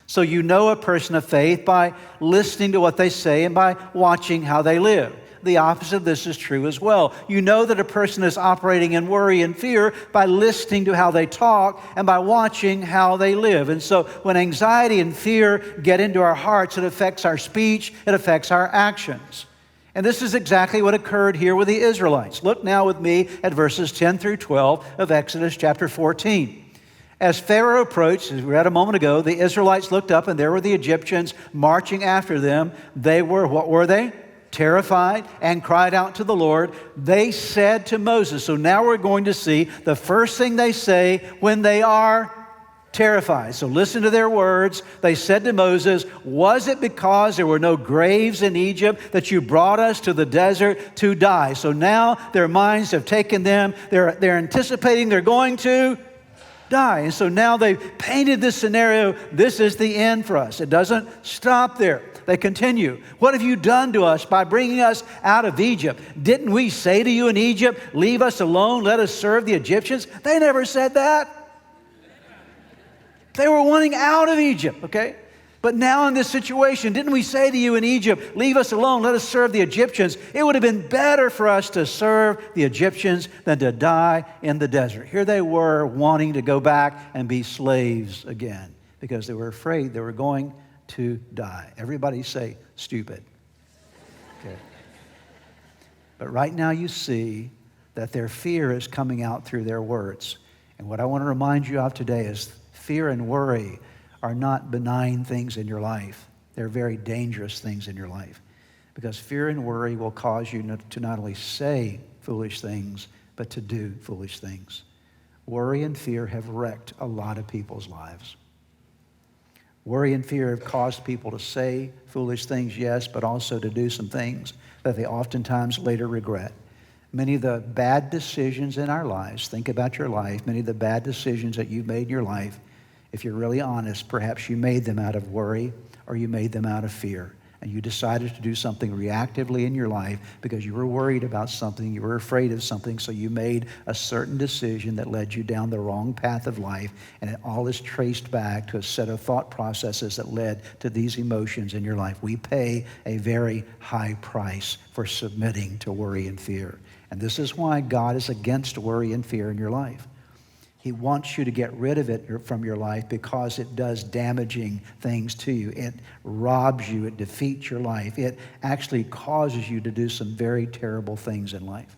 So you know a person of faith by listening to what they say and by watching how they live. The opposite of this is true as well. You know that a person is operating in worry and fear by listening to how they talk and by watching how they live. And so when anxiety and fear get into our hearts, it affects our speech, it affects our actions. And this is exactly what occurred here with the Israelites. Look now with me at verses 10 through 12 of Exodus chapter 14. As Pharaoh approached, as we read a moment ago, the Israelites looked up and there were the Egyptians marching after them. They were, what were they? Terrified and cried out to the Lord. They said to Moses, so now we're going to see the first thing they say when they are terrified. So listen to their words. They said to Moses, was it because there were no graves in Egypt that you brought us to the desert to die? So now their minds have taken them. They're anticipating they're going to die. And so now they've painted this scenario. This is the end for us. It doesn't stop there. They continue. What have you done to us by bringing us out of Egypt? Didn't we say to you in Egypt, leave us alone, let us serve the Egyptians? They never said that. They were wanting out of Egypt, okay? But now in this situation, didn't we say to you in Egypt, leave us alone, let us serve the Egyptians? It would have been better for us to serve the Egyptians than to die in the desert. Here they were wanting to go back and be slaves again because they were afraid they were going to die. Everybody say stupid. Okay. But right now you see that their fear is coming out through their words. And what I want to remind you of today is fear and worry are not benign things in your life. They're very dangerous things in your life. Because fear and worry will cause you to not only say foolish things, but to do foolish things. Worry and fear have wrecked a lot of people's lives. Worry and fear have caused people to say foolish things, yes, but also to do some things that they oftentimes later regret. Many of the bad decisions in our lives, think about your life, many of the bad decisions that you've made in your life, if you're really honest, perhaps you made them out of worry or you made them out of fear. And you decided to do something reactively in your life because you were worried about something, you were afraid of something, so you made a certain decision that led you down the wrong path of life, and it all is traced back to a set of thought processes that led to these emotions in your life. We pay a very high price for submitting to worry and fear. And this is why God is against worry and fear in your life. He wants you to get rid of it from your life because it does damaging things to you. It robs you. It defeats your life. It actually causes you to do some very terrible things in life.